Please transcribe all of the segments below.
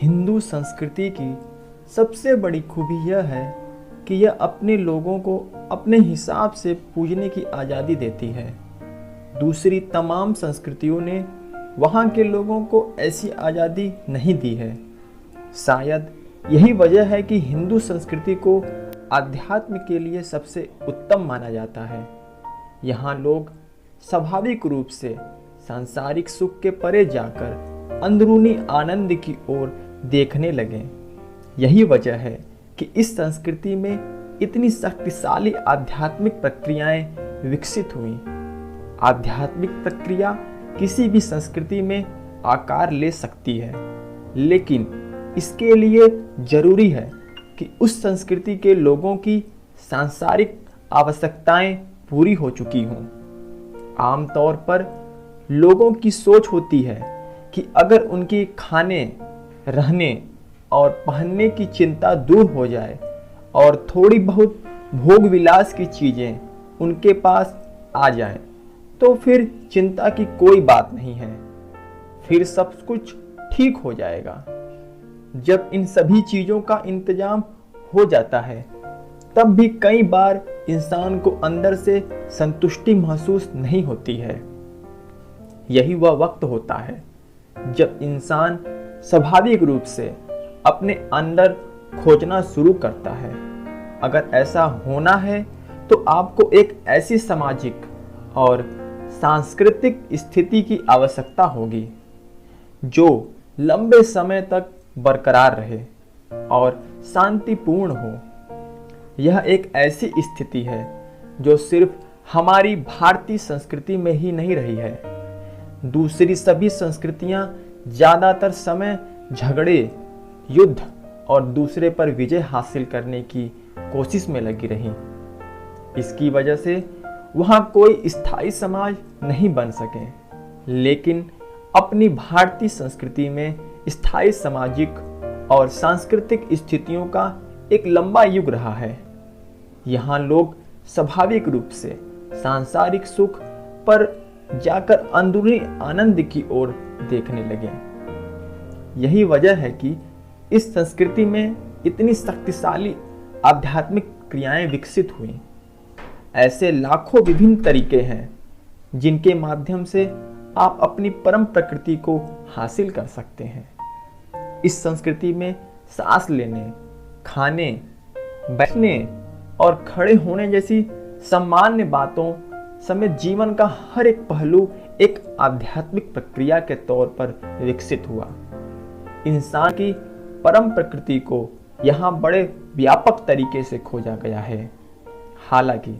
हिंदू संस्कृति की सबसे बड़ी खूबी यह है कि यह अपने लोगों को अपने हिसाब से पूजने की आज़ादी देती है। दूसरी तमाम संस्कृतियों ने वहाँ के लोगों को ऐसी आज़ादी नहीं दी है। शायद यही वजह है कि हिंदू संस्कृति को आध्यात्म के लिए सबसे उत्तम माना जाता है। यहाँ लोग स्वाभाविक रूप से सांसारिक सुख के परे जाकर अंदरूनी आनंद की ओर देखने लगे। यही वजह है कि इस संस्कृति में इतनी शक्तिशाली आध्यात्मिक प्रक्रियाएं विकसित हुई। आध्यात्मिक प्रक्रिया किसी भी संस्कृति में आकार ले सकती है, लेकिन इसके लिए जरूरी है कि उस संस्कृति के लोगों की सांसारिक आवश्यकताएं पूरी हो चुकी हों। आमतौर पर लोगों की सोच होती है कि अगर उनकी खाने, रहने और पहनने की चिंता दूर हो जाए और थोड़ी बहुत भोग विलास की चीज़ें उनके पास आ जाएं, तो फिर चिंता की कोई बात नहीं है, फिर सब कुछ ठीक हो जाएगा। जब इन सभी चीज़ों का इंतजाम हो जाता है, तब भी कई बार इंसान को अंदर से संतुष्टि महसूस नहीं होती है। यही वह वक्त होता है जब इंसान स्वाभाविक रूप से अपने अंदर खोजना शुरू करता है। अगर ऐसा होना है तो आपको एक ऐसी सामाजिक और सांस्कृतिक स्थिति की आवश्यकता होगी जो लंबे समय तक बरकरार रहे और शांतिपूर्ण हो। यह एक ऐसी स्थिति है जो सिर्फ हमारी भारतीय संस्कृति में ही नहीं रही है। दूसरी सभी संस्कृतियां ज़्यादातर समय झगड़े, युद्ध और दूसरे पर विजय हासिल करने की कोशिश में लगी रहीं। इसकी वजह से वहाँ कोई स्थायी समाज नहीं बन सके, लेकिन अपनी भारतीय संस्कृति में स्थायी सामाजिक और सांस्कृतिक स्थितियों का एक लंबा युग रहा है। यहाँ लोग स्वाभाविक रूप से सांसारिक सुख पर जाकर अंदरूनी आनंद की ओर देखने लगे। यही वजह है कि इस संस्कृति में इतनी शक्तिशाली आध्यात्मिक क्रियाएं विकसित हुई। ऐसे लाखों विभिन्न तरीके हैं जिनके माध्यम से आप अपनी परम प्रकृति को हासिल कर सकते हैं। इस संस्कृति में सांस लेने, खाने, बैठने और खड़े होने जैसी सामान्य बातों समेत जीवन का हर एक पहलू एक आध्यात्मिक प्रक्रिया के तौर पर विकसित हुआ। इंसान की परम प्रकृति को यहाँ बड़े व्यापक तरीके से खोजा गया है। हालांकि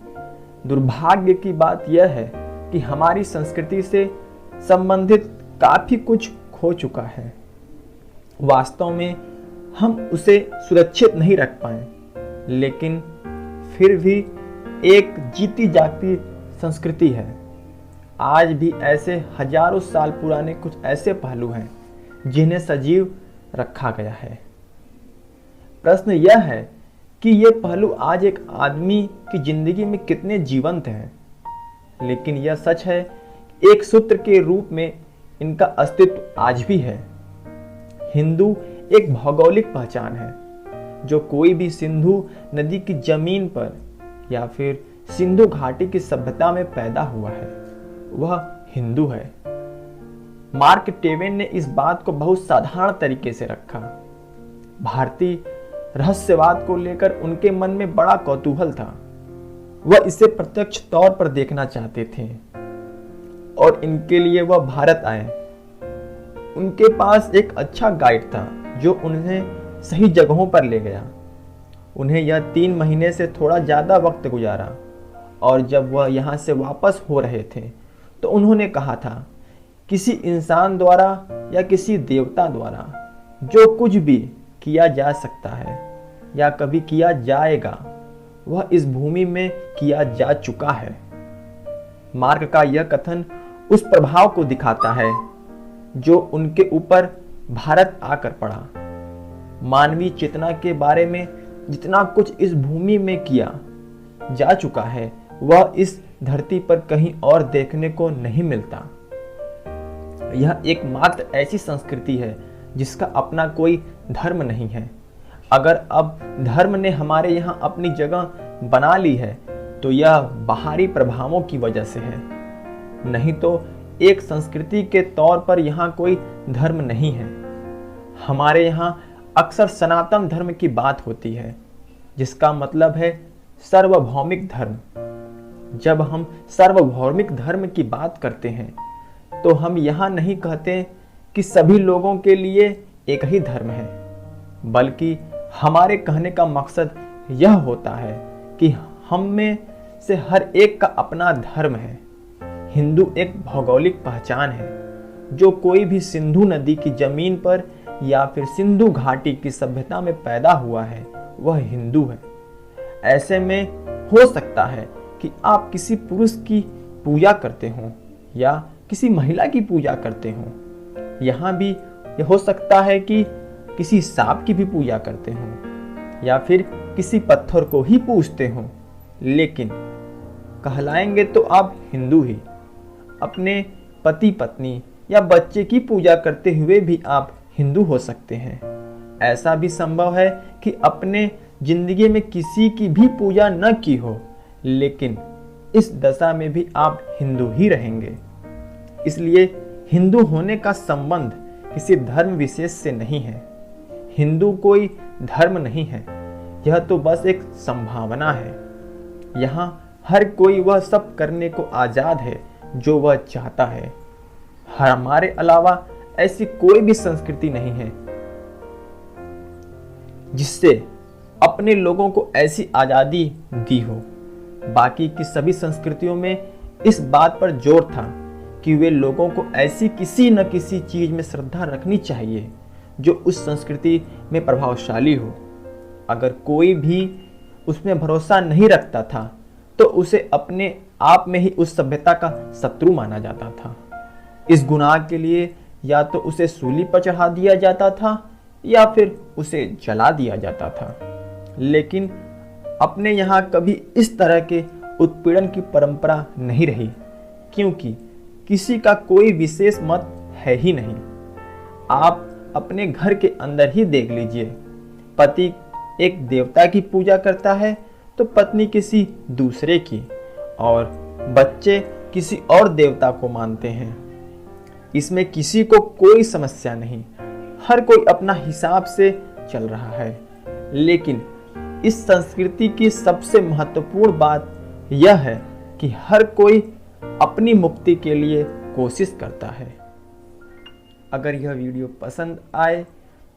दुर्भाग्य की बात यह है कि हमारी संस्कृति से संबंधित काफी कुछ खो चुका है। वास्तव में हम उसे सुरक्षित नहीं रख पाए, लेकिन फिर भी एक जीती जागती संस्कृति है। आज भी ऐसे हजारों साल पुराने कुछ ऐसे पहलू हैं जिन्हें सजीव रखा गया है। प्रश्न यह है कि ये पहलू आज एक आदमी की जिंदगी में कितने जीवंत हैं, लेकिन यह सच है एक सूत्र के रूप में इनका अस्तित्व आज भी है। हिंदू एक भौगोलिक पहचान है जो कोई भी सिंधु नदी की जमीन पर या फिर सिंधु घाटी की सभ्यता में पैदा हुआ है, वह हिंदू है। मार्क ट्वेन ने इस बात को बहुत साधारण तरीके से रखा। भारतीय रहस्यवाद को लेकर उनके मन में बड़ा कौतूहल था। वह इसे प्रत्यक्ष तौर पर देखना चाहते थे और इनके लिए वह भारत आए। उनके पास एक अच्छा गाइड था जो उन्हें सही जगहों पर ले गया। उन्हें यह 3 महीने से थोड़ा ज़्यादा वक्त गुजारा और जब वह यहाँ से वापस हो रहे थे तो उन्होंने कहा था, किसी इंसान द्वारा या किसी देवता द्वारा जो कुछ भी किया जा सकता है या कभी किया जाएगा, वह इस भूमि में किया जा चुका है। मार्क का यह कथन उस प्रभाव को दिखाता है जो उनके ऊपर भारत आकर पड़ा। मानवीय चेतना के बारे में जितना कुछ इस भूमि में किया जा चुका है, वह इस धरती पर कहीं और देखने को नहीं मिलता। यह एकमात्र ऐसी संस्कृति है जिसका अपना कोई धर्म नहीं है। अगर अब धर्म ने हमारे यहाँ अपनी जगह बना ली है तो यह बाहरी प्रभावों की वजह से है, नहीं तो एक संस्कृति के तौर पर यहाँ कोई धर्म नहीं है। हमारे यहाँ अक्सर सनातन धर्म की बात होती है, जिसका मतलब है सार्वभौमिक धर्म। जब हम सार्वभौमिक धर्म की बात करते हैं तो हम यहाँ नहीं कहते कि सभी लोगों के लिए एक ही धर्म है, बल्कि हमारे कहने का मकसद यह होता है कि हम में से हर एक का अपना धर्म है। हिंदू एक भौगोलिक पहचान है। जो कोई भी सिंधु नदी की जमीन पर या फिर सिंधु घाटी की सभ्यता में पैदा हुआ है वह हिंदू है। ऐसे में हो सकता है कि आप किसी पुरुष की पूजा करते हो या किसी महिला की पूजा करते हो। यहाँ भी यह हो सकता है कि किसी सांप की भी पूजा करते हो या फिर किसी पत्थर को ही पूजते हो, लेकिन कहलाएंगे तो आप हिंदू ही। अपने पति पत्नी या बच्चे की पूजा करते हुए भी आप हिंदू हो सकते हैं। ऐसा भी संभव है कि अपने जिंदगी में किसी की भी पूजा न की हो, लेकिन इस दशा में भी आप हिंदू ही रहेंगे। इसलिए हिंदू होने का संबंध किसी धर्म विशेष से नहीं है। हिंदू कोई धर्म नहीं है, यह तो बस एक संभावना है। यहाँ हर कोई वह सब करने को आजाद है जो वह चाहता है। हमारे अलावा ऐसी कोई भी संस्कृति नहीं है जिससे अपने लोगों को ऐसी आजादी दी हो। बाकी की सभी संस्कृतियों में इस बात पर जोर था कि वे लोगों को ऐसी किसी न किसी चीज में श्रद्धा रखनी चाहिए जो उस संस्कृति में प्रभावशाली हो। अगर कोई भी उसमें भरोसा नहीं रखता था तो उसे अपने आप में ही उस सभ्यता का शत्रु माना जाता था। इस गुनाह के लिए या तो उसे सूली पर चढ़ा दिया जाता था या फिर उसे जला दिया जाता था। लेकिन अपने यहाँ कभी इस तरह के उत्पीड़न की परंपरा नहीं रही, क्योंकि किसी का कोई विशेष मत है ही नहीं। आप अपने घर के अंदर ही देख लीजिए, पति एक देवता की पूजा करता है तो पत्नी किसी दूसरे की, और बच्चे किसी और देवता को मानते हैं। इसमें किसी को कोई समस्या नहीं, हर कोई अपना हिसाब से चल रहा है। लेकिन इस संस्कृति की सबसे महत्वपूर्ण बात यह है कि हर कोई अपनी मुक्ति के लिए कोशिश करता है। अगर यह वीडियो पसंद आए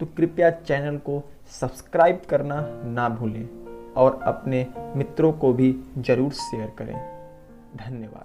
तो कृपया चैनल को सब्सक्राइब करना ना भूलें और अपने मित्रों को भी जरूर शेयर करें। धन्यवाद।